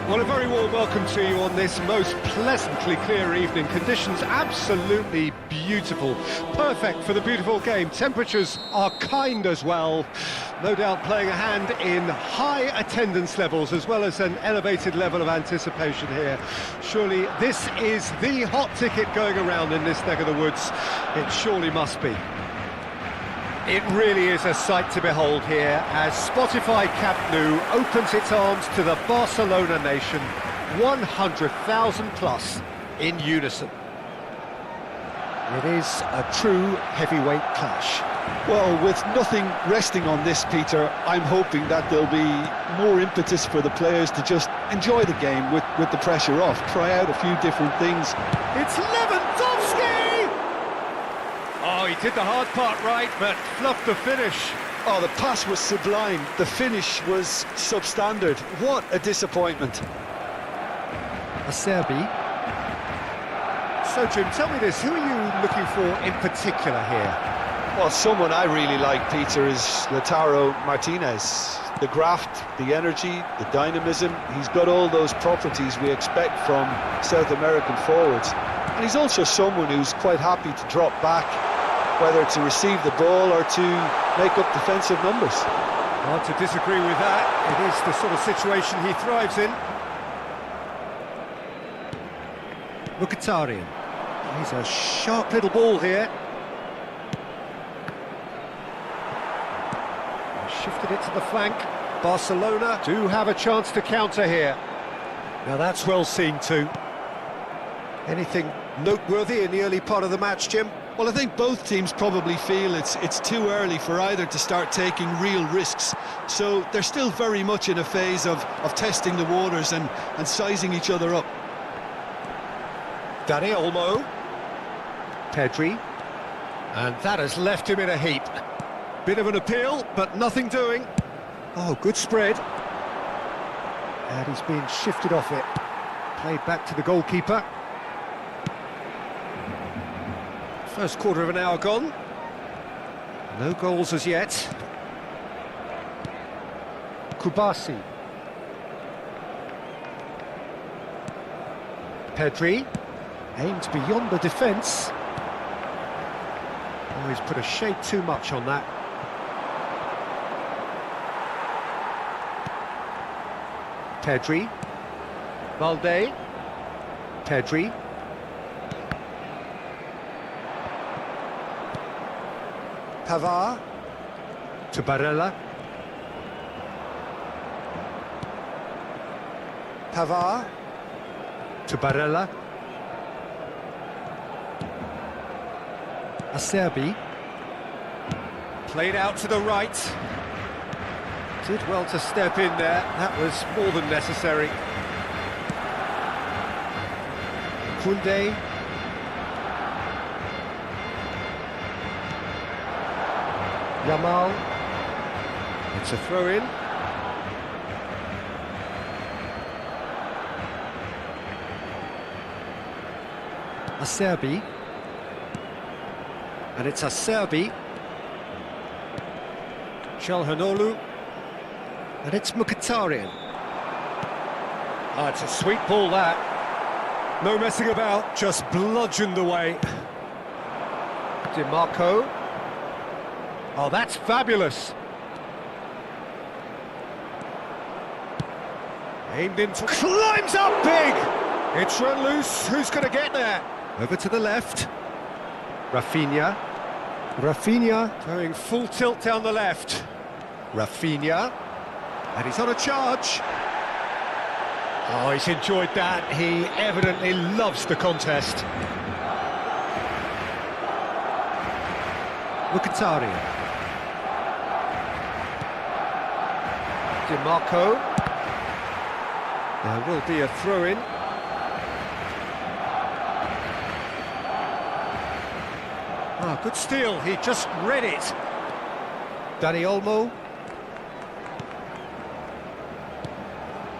Well, a very warm welcome to you on this most pleasantly clear evening. Conditions absolutely beautiful. Perfect for the beautiful game. Temperatures are kind as well. No doubt playing a hand in high attendance levels as well as an elevated level of anticipation here. Surely this is the hot ticket going around in this neck of the woods. It surely must be. It really is a sight to behold here as Spotify Camp Nou opens its arms to the Barcelona nation, 100,000 plus in unison. It is a true heavyweight clash. Well, with nothing resting on this, Peter, I'm hoping that there'll be more impetus for the players to just enjoy the game with the pressure off, try out a few different things. It's Lewandowski! Oh, he did the hard part right, but fluffed the finish. Oh, the pass was sublime, the finish was substandard. What a disappointment. Acerbi. So, Jim, tell me this, who are you looking for in particular here? Well, someone I really like, Peter, is Lautaro Martinez. The graft, the energy, the dynamism, he's got all those properties we expect from South American forwards. And he's also someone who's quite happy to drop back, whether to receive the ball or to make up defensive numbers. Hard to disagree with that. It is the sort of situation he thrives in. Mkhitaryan. He's a sharp little ball here. Shifted it to the flank. Barcelona do have a chance to counter here. Now that's well seen too. Anything noteworthy in the early part of the match, Jim? Well, I think both teams probably feel it's too early for either to start taking real risks. So they're still very much in a phase of testing the waters and sizing each other up. Dani Olmo. Pedri. And that has left him in a heap. Bit of an appeal, but nothing doing. Oh, good spread. And he's been shifted off it. Played back to the goalkeeper. First quarter of an hour gone. No goals as yet. Kubasi. Pedri. Aimed beyond the defence. Oh, he's put a shade too much on that. Pedri. Valde. Pedri. Pavard to Barella. Pavard to Barella. Acerbi. Played out to the right. Did well to step in there. That was more than necessary. Koundé. Yamal. It's a throw-in. Acerbi. And it's Acerbi. Çalhanoğlu. And it's Mkhitaryan. Oh, it's a sweet ball, that. No messing about, just bludgeoned away. DiMarco. Oh, that's fabulous. Aimed into... Climbs up big! It's run loose. Who's going to get there? Over to the left. Rafinha. Rafinha going full tilt down the left. Rafinha. And he's on a charge. Oh, he's enjoyed that. He evidently loves the contest. Mkhitaryan. DiMarco. There will be a throw-in. Ah, good steal. He just read it. Dani Olmo.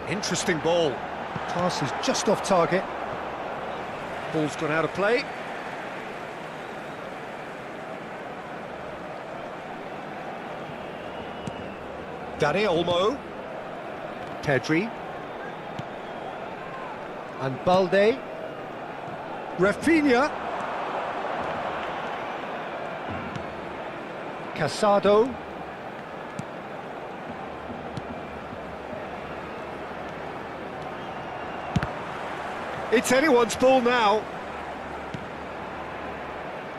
Interesting ball. Pass is just off target. Ball's gone out of play. Dani Olmo. Pedri. And Balde. Rafinha. Casado. It's anyone's ball now.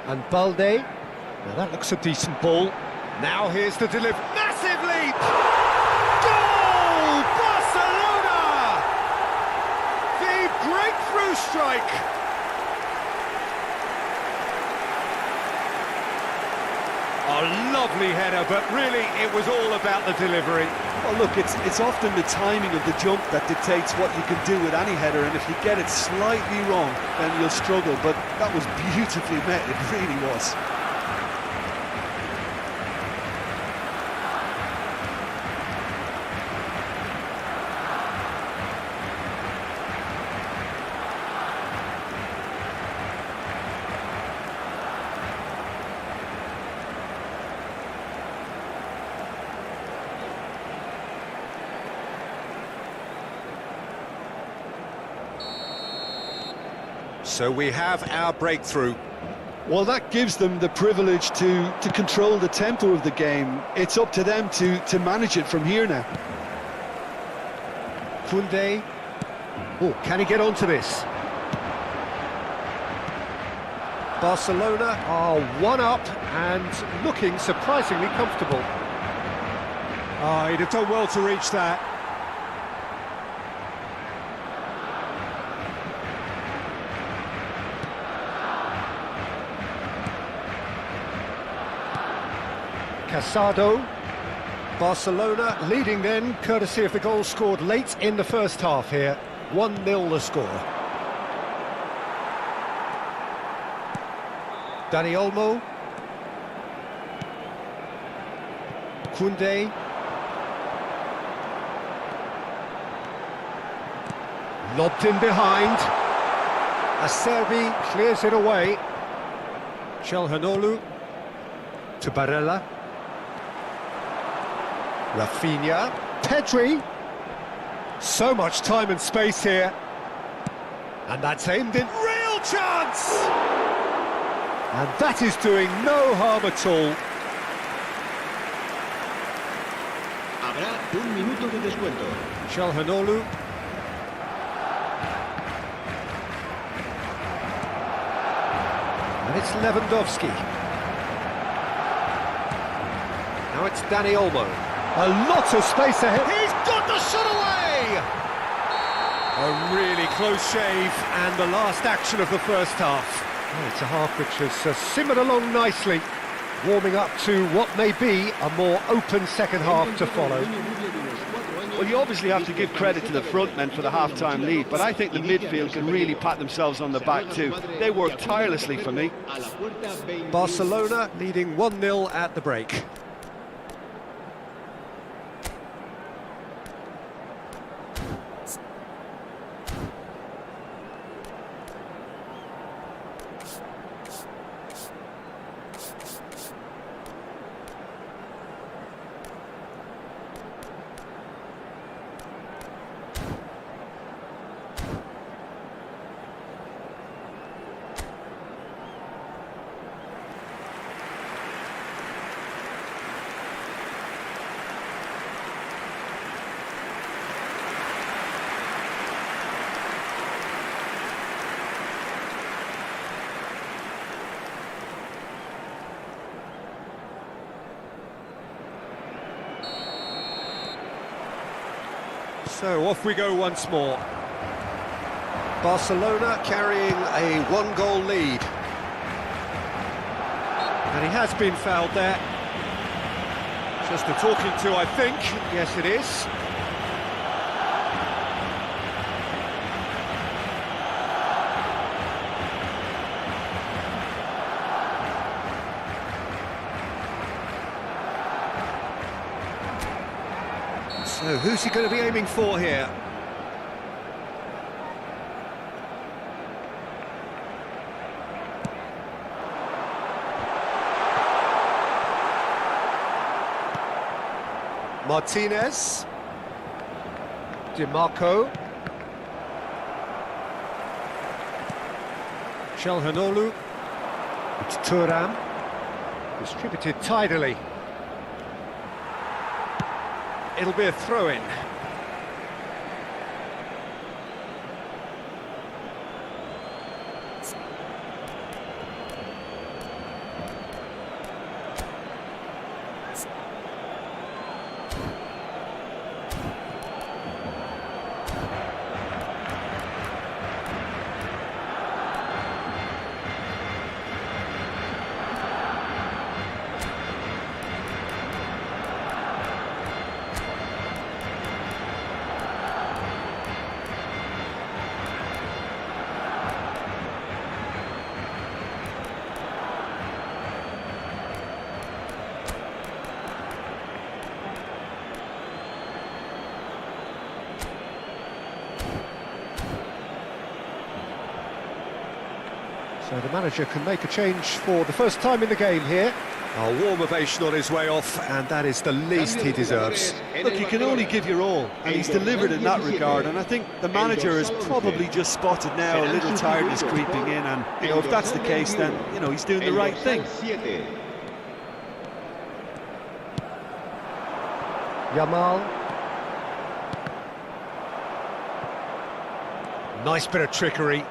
And Balde. Now that looks a decent ball. Now here's the delivery. Massive leap! Goal! Barcelona! The breakthrough strike! A lovely header, but really it was all about the delivery. Well, look, it's often the timing of the jump that dictates what you can do with any header, and if you get it slightly wrong, then you'll struggle. But that was beautifully met, it really was. So we have our breakthrough. Well, that gives them the privilege to control the tempo of the game. It's up to them to manage it from here now. Koundé. Oh, can he get onto this? Barcelona are one up and looking surprisingly comfortable. Oh, he'd have done well to reach that. Casado. Barcelona leading then, courtesy of the goal scored late in the first half here. 1-0 the score. Dani Olmo. Koundé. Lobbed in behind. Acerbi clears it away. Calhanoglu to Barella. Rafinha, Pedri, so much time and space here, and that's aimed in, real chance! And that is doing no harm at all. Habrá un minuto de descuento. Calhanoglu. And it's Lewandowski. Now it's Dani Olmo. A lot of space ahead. He's got the shot away! A really close shave, and the last action of the first half. Oh, it's a half which has simmered along nicely, warming up to what may be a more open second half to follow. Well, you obviously have to give credit to the front men for the half-time lead, but I think the midfield can really pat themselves on the back too. They worked tirelessly for me. Barcelona leading 1-0 at the break. So off we go once more. Barcelona carrying a one-goal lead. And he has been fouled there. Just a talking to, I think. Yes, it is. So who's he going to be aiming for here? Martinez. Di Marco. Çalhanoğlu. It's Thuram. Distributed tidily. It'll be a throw-in. So the manager can make a change for the first time in the game here. A warm ovation on his way off, and that is the least he deserves. Look, you can only give your all, and he's delivered in that regard, and I think the manager has probably just spotted now a little tiredness creeping in, and, you know, if that's the case, then, you know, he's doing the right thing. Yamal. Nice bit of trickery.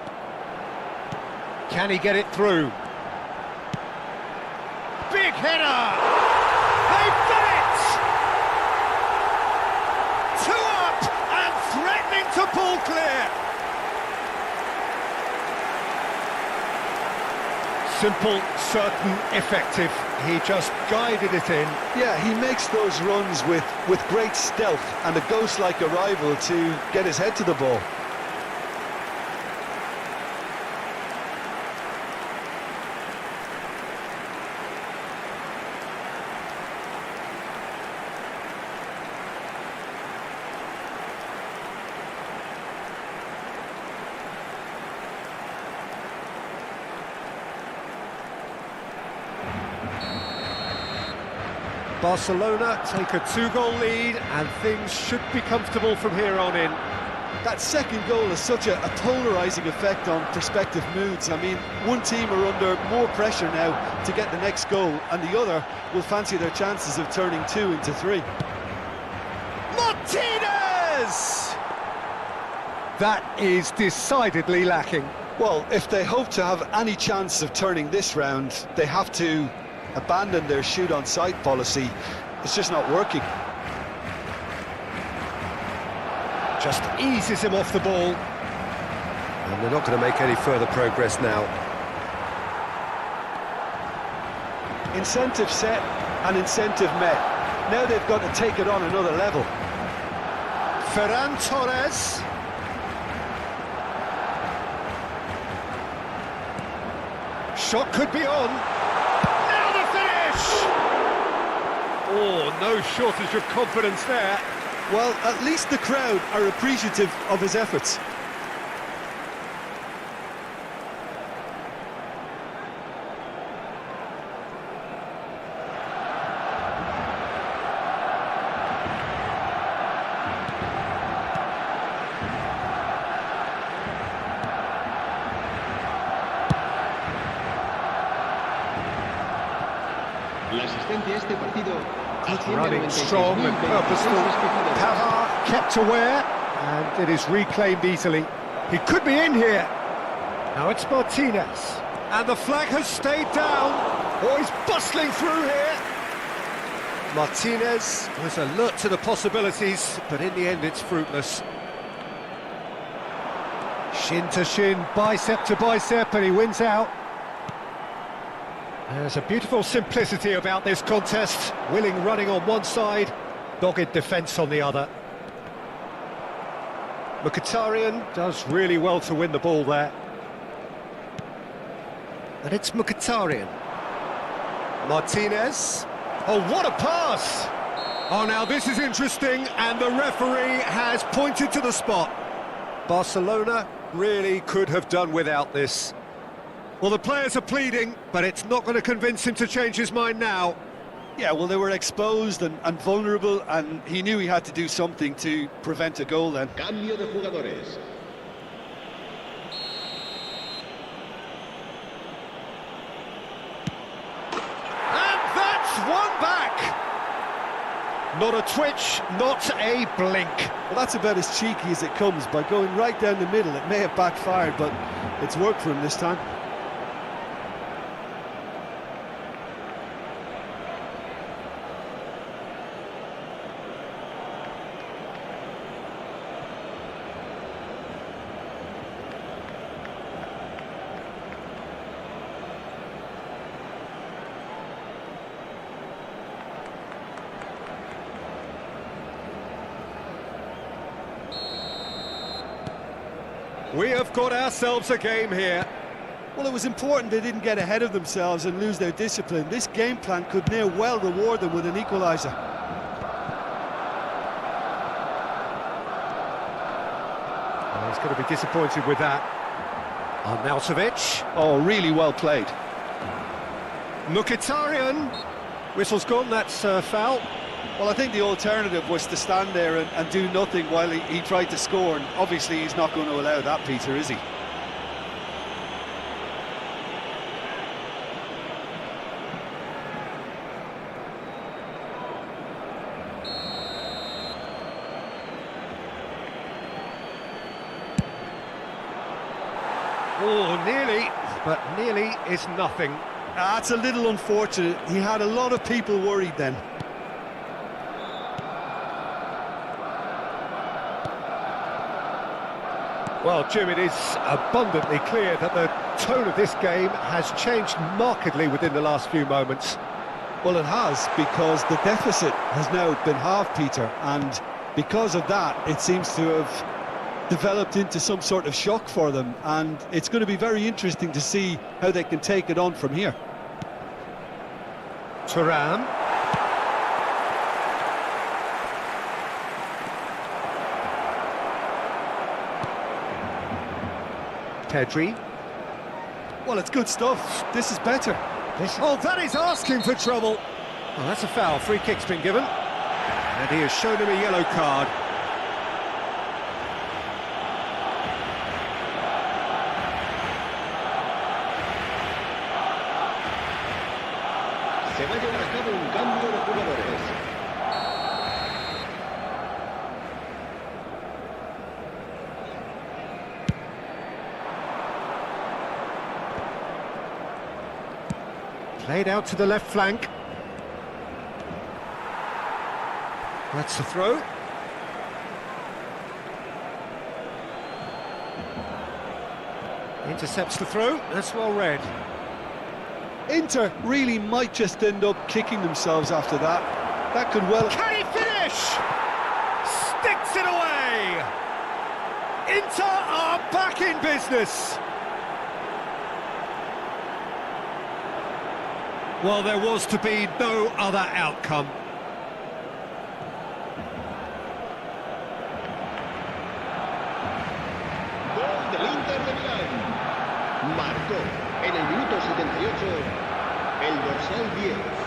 Can he get it through? Big header! They've done it! 2 up and threatening to pull clear. Simple, certain, effective. He just guided it in. Yeah, he makes those runs with great stealth and a ghost-like arrival to get his head to the ball. Barcelona take a 2-goal lead, and things should be comfortable from here on in. That second goal has such a polarising effect on prospective moods. I mean, one team are under more pressure now to get the next goal, and the other will fancy their chances of turning 2 into 3. Martinez! That is decidedly lacking. Well, if they hope to have any chance of turning this round, they have to abandon their shoot-on-sight policy. It's just not working. Just eases him off the ball. And they're not going to make any further progress now. Incentive set and incentive met. Now they've got to take it on another level. Ferran Torres. Shot could be on. Now the finish! Oh, no shortage of confidence there. Well, at least the crowd are appreciative of his efforts. Running strong and purposeful. Pavard kept aware, and it is reclaimed easily. He could be in here. Now it's Martinez. And the flag has stayed down. Oh, he's bustling through here. Martinez was alert to the possibilities, but in the end it's fruitless. Shin to shin, bicep to bicep, and he wins out. There's a beautiful simplicity about this contest. Willing running on one side, dogged defence on the other. Mkhitaryan does really well to win the ball there. And it's Mkhitaryan. Martinez. Oh, what a pass! Oh, now this is interesting, and the referee has pointed to the spot. Barcelona really could have done without this. Well, the players are pleading, but it's not going to convince him to change his mind now. Yeah, well, they were exposed and vulnerable, and he knew he had to do something to prevent a goal then. Cambio de jugadores. Not a twitch, not a blink. Well, that's about as cheeky as it comes. By going right down the middle, it may have backfired, but it's worked for him this time. We have got ourselves a game here. Well, it was important they didn't get ahead of themselves and lose their discipline. This game plan could now well reward them with an equaliser. Oh, he's going to be disappointed with that. Arnautovic. Oh, really well played. Mkhitaryan. Whistle's gone, that's foul. Well, I think the alternative was to stand there and do nothing while he tried to score, and obviously he's not going to allow that, Peter, is he? Oh, nearly, but nearly is nothing. That's a little unfortunate. He had a lot of people worried then. Well, Jim, it is abundantly clear that the tone of this game has changed markedly within the last few moments. Well, it has, because the deficit has now been halved, Peter, and because of that, it seems to have developed into some sort of shock for them, and it's going to be very interesting to see how they can take it on from here. Thuram. Pedri. Well, it's good stuff. This is better. Oh, that is asking for trouble. Oh, that's a foul. Free kick's been given. And he has shown him a yellow card. Se va a llevar a cabo un cambio de jugadores. Played out to the left flank. That's the throw. Intercepts the throw. That's well read. Inter really might just end up kicking themselves after that. That could well... Can he finish? Sticks it away! Inter are back in business. Well, there was to be no other outcome. Gol del Inter de Milán. Marcó en el minuto 78 el dorsal 10.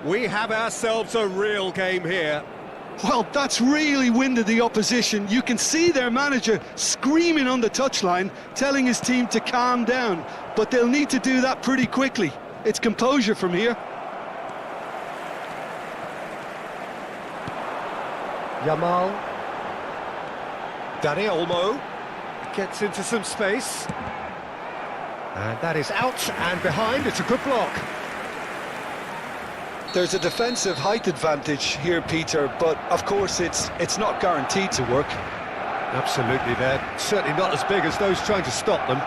We have ourselves a real game here. Well, that's really winded the opposition. You can see their manager screaming on the touchline, telling his team to calm down, but they'll need to do that pretty quickly. It's composure from here. Yamal. Dani Olmo gets into some space. And that is out and behind. It's a good block. There's a defensive height advantage here, Peter, but of course it's not guaranteed to work. Absolutely, they're certainly not as big as those trying to stop them.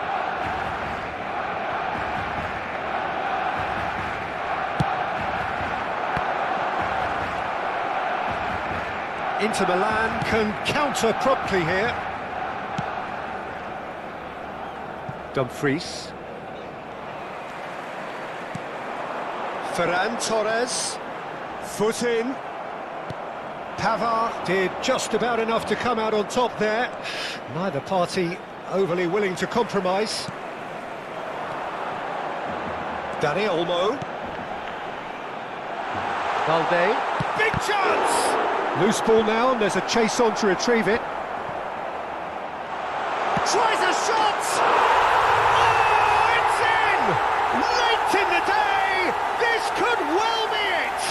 Inter Milan can counter promptly here. Dumfries. Ferran Torres, foot in. Pavard did just about enough to come out on top there. Neither party overly willing to compromise. Dani Olmo. Valde. Big chance! Loose ball now, and there's a chase on to retrieve it. Tries a shot! Oh, it's in! Late in the day! This could well be it!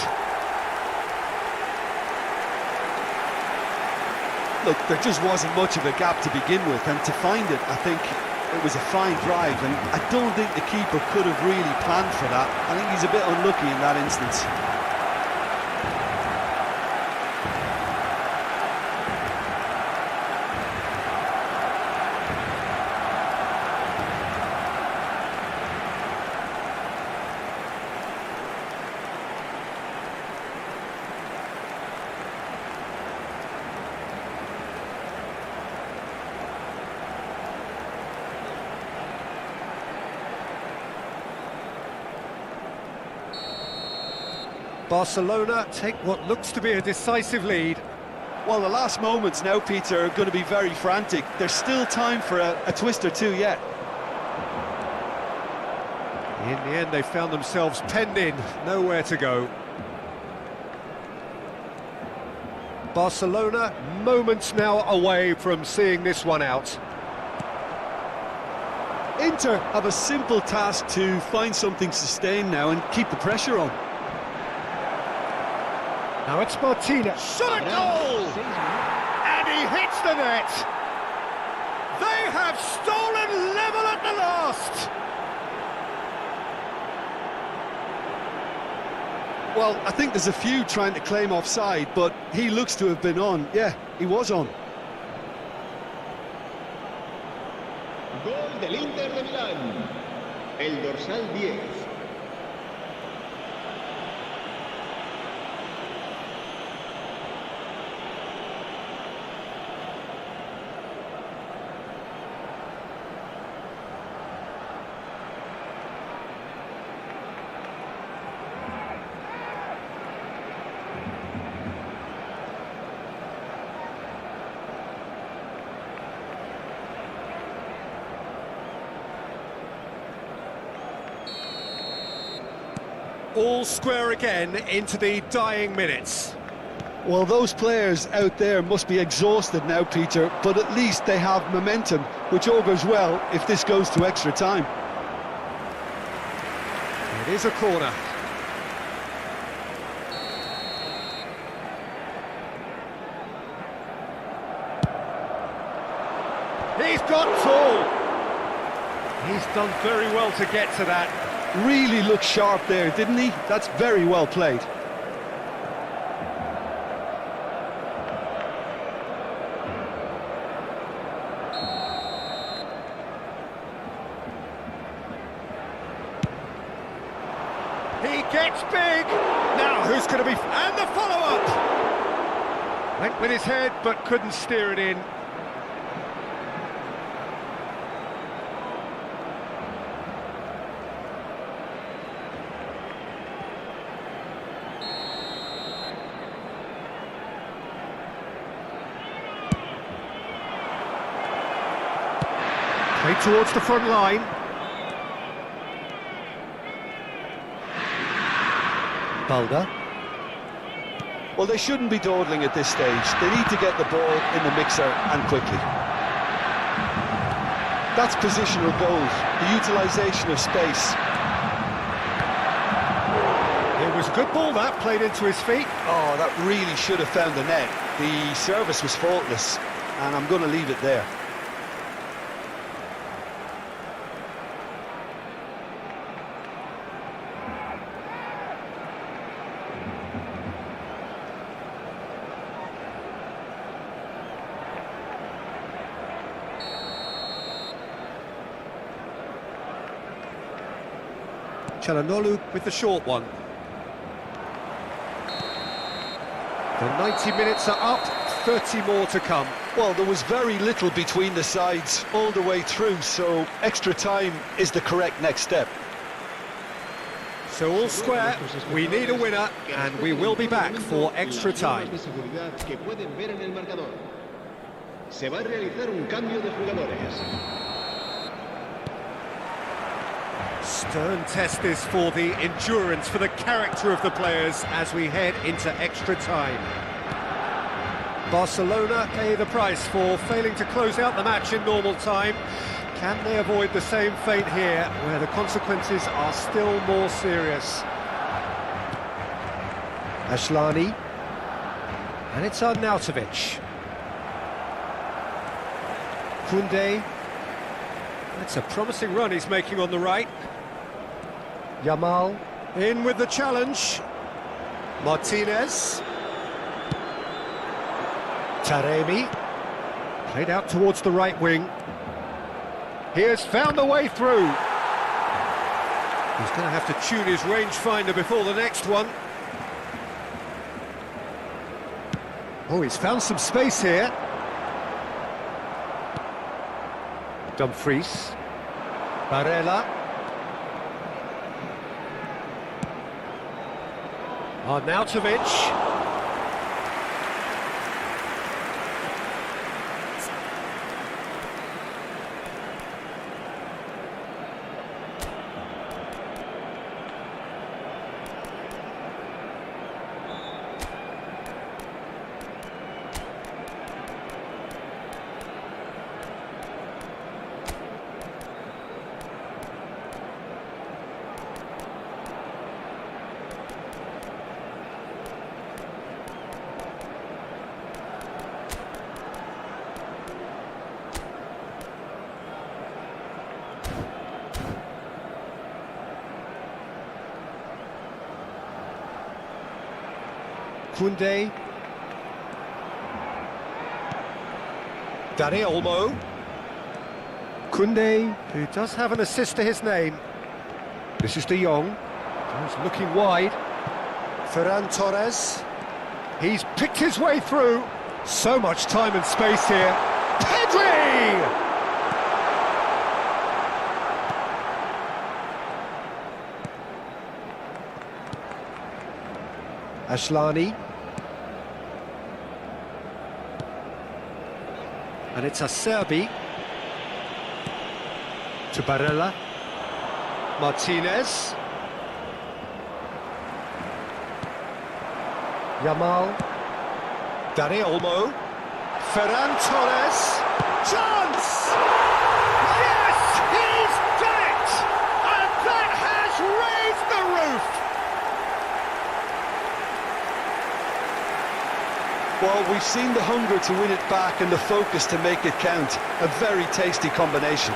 Look, there just wasn't much of a gap to begin with, and to find it, I think it was a fine drive, and I don't think the keeper could have really planned for that. I think he's a bit unlucky in that instance. Barcelona take what looks to be a decisive lead. Well, the last moments now, Peter, are going to be very frantic. There's still time for a twist or two yet. In the end, they found themselves penned in, nowhere to go. Barcelona, moments now away from seeing this one out. Inter have a simple task to find something sustained now and keep the pressure on. Now it's Martinez. Shot a goal! And he hits the net! They have stolen level at the last! Well, I think there's a few trying to claim offside, but he looks to have been on. Yeah, he was on. Gol del Inter de Milán. El dorsal 10. All square again into the dying minutes. Well, those players out there must be exhausted now, Peter, but at least they have momentum, which augurs well if this goes to extra time. It is a corner. He's got tall. He's done very well to get to that. Really looked sharp there, didn't he? That's very well played. He gets big. Now who's going to be... And the follow-up! Went with his head, but couldn't steer it in. Played towards the front line. Balda. Well, they shouldn't be dawdling at this stage. They need to get the ball in the mixer and quickly. That's positional goals, the utilisation of space. It was a good ball that, played into his feet. Oh, that really should have found the net. The service was faultless, and I'm going to leave it there. Çalhanoğlu with the short one. The 90 minutes are up, 30 more to come. Well, there was very little between the sides all the way through, so extra time is the correct next step. So all square, we need a winner, and we will be back for extra time. Se va a realizar un cambio de jugadores. Stern test this for the endurance, for the character of the players as we head into extra time. Barcelona pay the price for failing to close out the match in normal time. Can they avoid the same fate here, where the consequences are still more serious? Ashlani. And it's Arnautovic. Koundé. That's a promising run he's making on the right. Yamal. In with the challenge. Martinez. Taremi. Played out towards the right wing. He has found a way through. He's going to have to tune his rangefinder before the next one. Oh, he's found some space here. Dumfries. Barella. Arnautovic. Koundé. Dani Olmo. Koundé, who does have an assist to his name. This is De Jong. He's looking wide. Ferran Torres. He's picked his way through. So much time and space here. Pedri! Ashlani. And it's Acerbi. To Barella. Martinez. Yamal. Dani Olmo. Ferran Torres. Chance! Yes! He's done it! And that has raised the roof! Well, we've seen the hunger to win it back and the focus to make it count. A very tasty combination.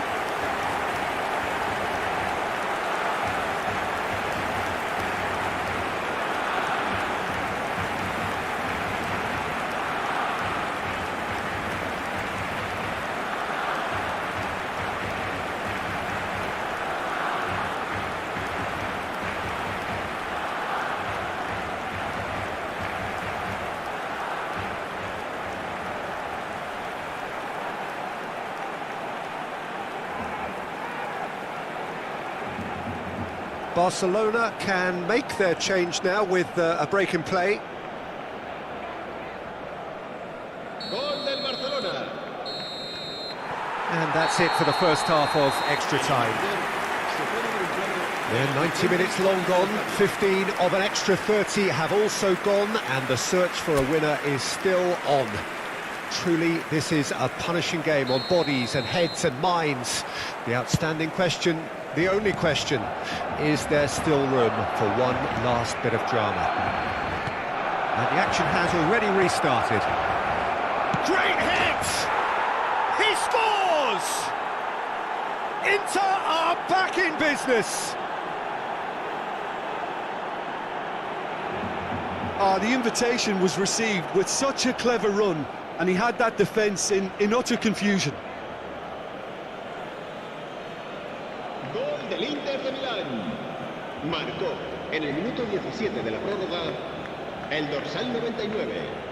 Barcelona can make their change now with a break in play. Gol del Barcelona. And that's it for the first half of extra time. Yeah, 90 minutes long gone, 15 of an extra 30 have also gone, and the search for a winner is still on. Truly, this is a punishing game on bodies and heads and minds. The outstanding question, the only question, is there still room for one last bit of drama? And the action has already restarted. Great hit! He scores! Inter are back in business! The invitation was received with such a clever run, and he had that defence in utter confusion. Gol del Inter de Milán. Marcó en el minuto 17 de la prórroga el dorsal 99.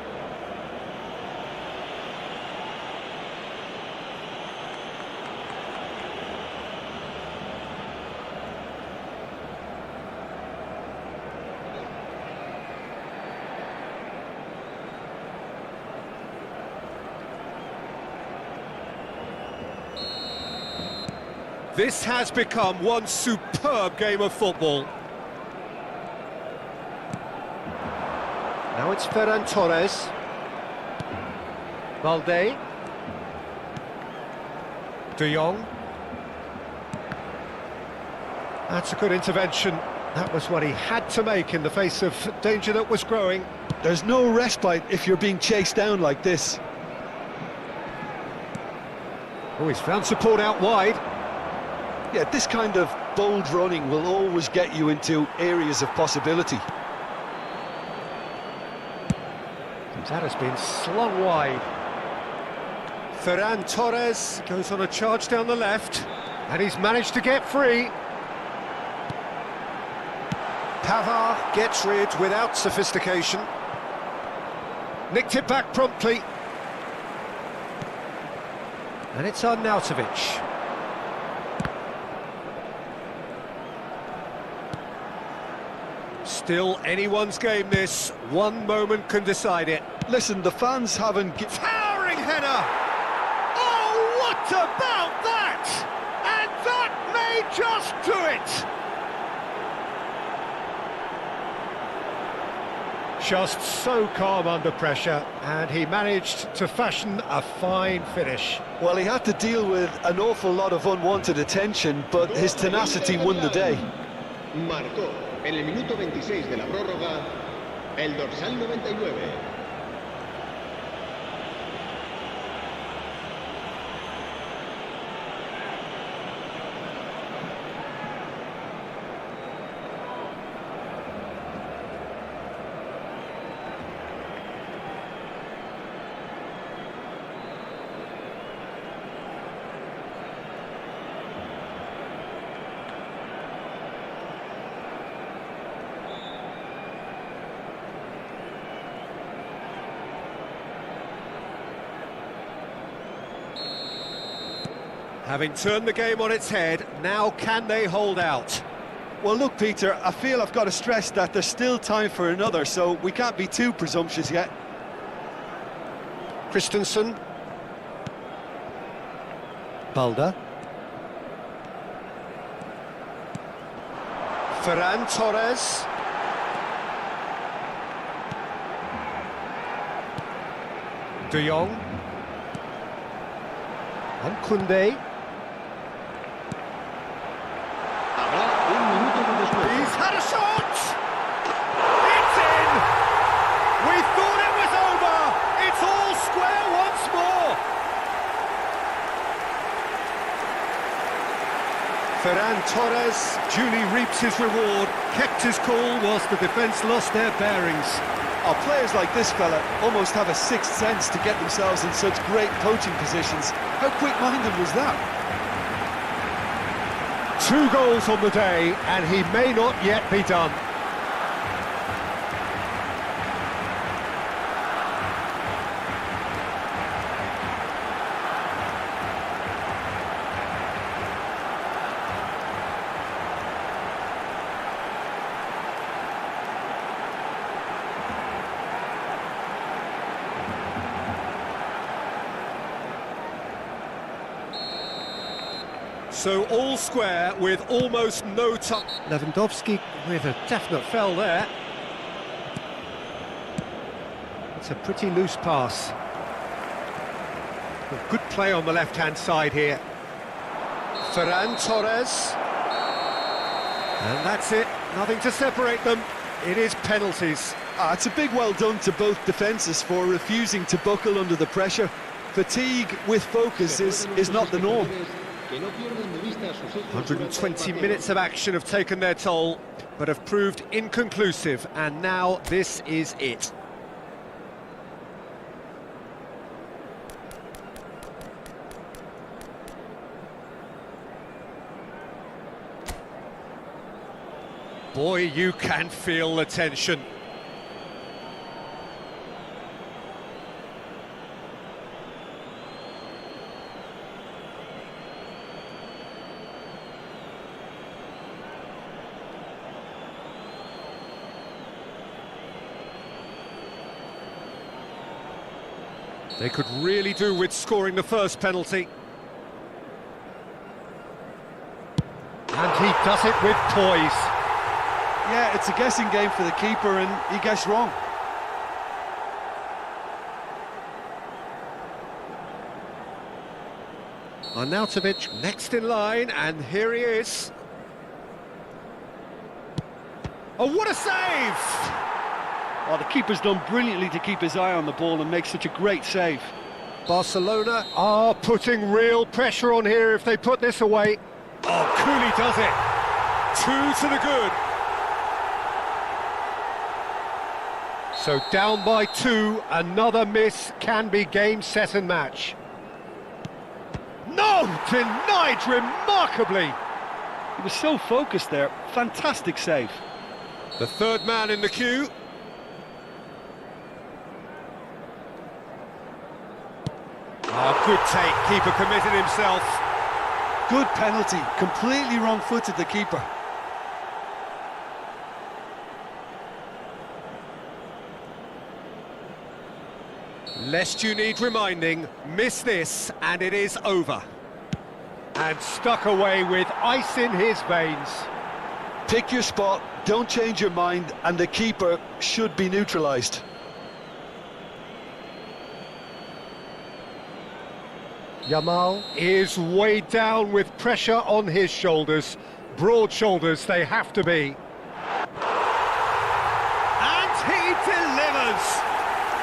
This has become one superb game of football. Now it's Ferran Torres. Valde. De Jong. That's a good intervention. That was what he had to make in the face of danger that was growing. There's no respite if you're being chased down like this. Oh, he's found support out wide. Yeah, this kind of bold running will always get you into areas of possibility. That has been slung wide. Ferran Torres goes on a charge down the left, and he's managed to get free. Pavard gets rid without sophistication. Nicked it back promptly. And it's Arnautovic. Still anyone's game, this. One moment can decide it. Listen, the fans haven't... Towering header! Oh, what about that? And that may just do it! Just so calm under pressure, and he managed to fashion a fine finish. Well, he had to deal with an awful lot of unwanted attention, but his tenacity won the day. Marcó en el minuto 26 de la prórroga el dorsal 99. Having turned the game on its head, now can they hold out? Well, look, Peter, I feel I've got to stress that there's still time for another, so we can't be too presumptuous yet. Christensen. Balda. Ferran Torres. De Jong. And Koundé. He's had a shot! It's in! We thought it was over! It's all square once more! Ferran Torres duly reaps his reward, kept his cool whilst the defence lost their bearings. Our players like this fella almost have a sixth sense to get themselves in such great coaching positions. How quick-minded was that? 2 goals on the day, and he may not yet be done. So all square with almost no touch. Lewandowski with a definite fell there. It's a pretty loose pass. Good play on the left-hand side here. Ferran Torres. And that's it. Nothing to separate them. It is penalties. It's a big well done to both defences for refusing to buckle under the pressure. Fatigue with focus is not the norm. 120 minutes of action have taken their toll, but have proved inconclusive, and now this is it. Boy, you can feel the tension. They could really do with scoring the first penalty. And he does it with poise. Yeah, it's a guessing game for the keeper, and he guessed wrong. Arnautovic next in line, and here he is. Oh, what a save! Oh, the keeper's done brilliantly to keep his eye on the ball and make such a great save. Barcelona are putting real pressure on here if they put this away. Oh, Cooley does it. 2 to the good. So down by 2, another miss can be game, set and match. No! Denied remarkably! He was so focused there. Fantastic save. The third man in the queue. Oh, good take. Keeper committed himself. Good penalty. Completely wrong-footed, the keeper. Lest you need reminding, miss this and it is over. And stuck away with ice in his veins. Pick your spot, don't change your mind, and the keeper should be neutralised. Yamal is weighed down with pressure on his shoulders. Broad shoulders they have to be. And he delivers!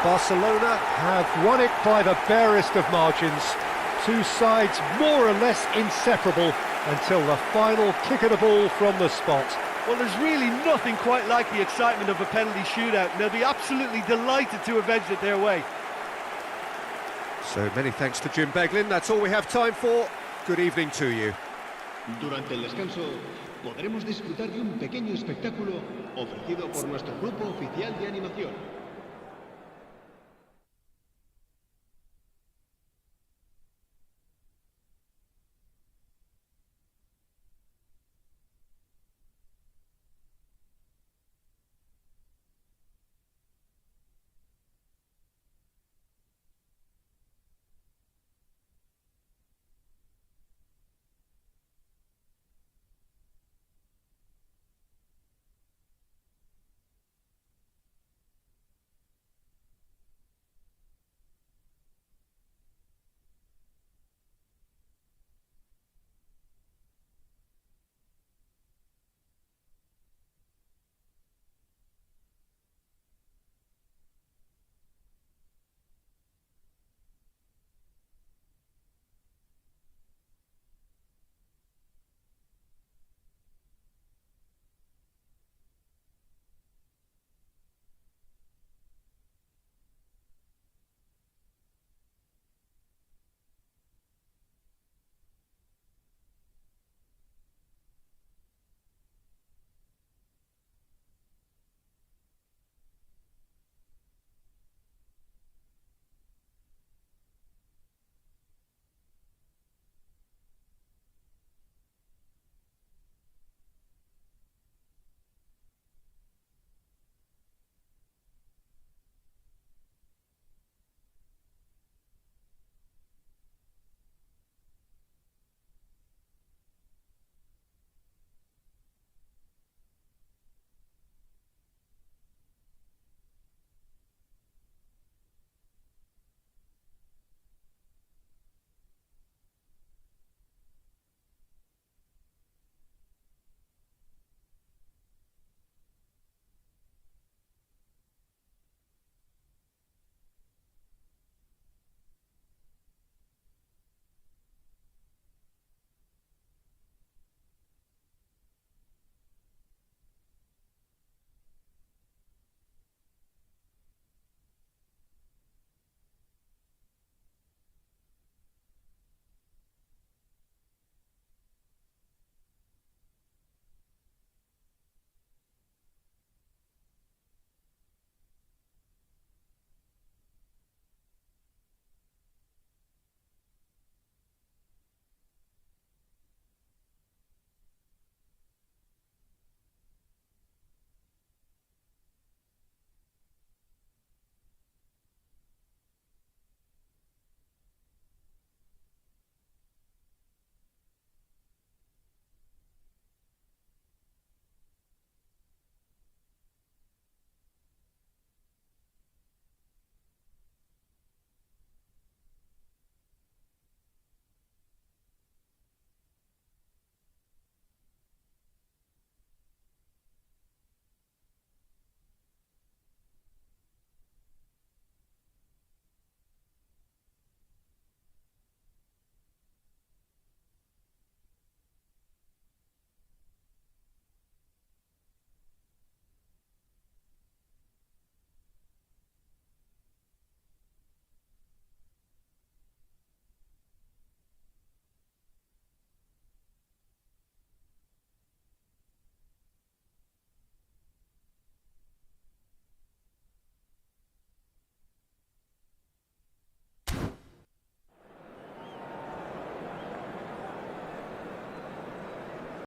Barcelona have won it by the barest of margins. Two sides more or less inseparable until the final kick of the ball from the spot. Well, there's really nothing quite like the excitement of a penalty shootout, and they'll be absolutely delighted to avenge it their way. So many thanks to Jim Beglin. That's all we have time for. Good evening to you. Durante el descanso podremos disfrutar de un pequeño espectáculo ofrecido por nuestro grupo oficial de animación.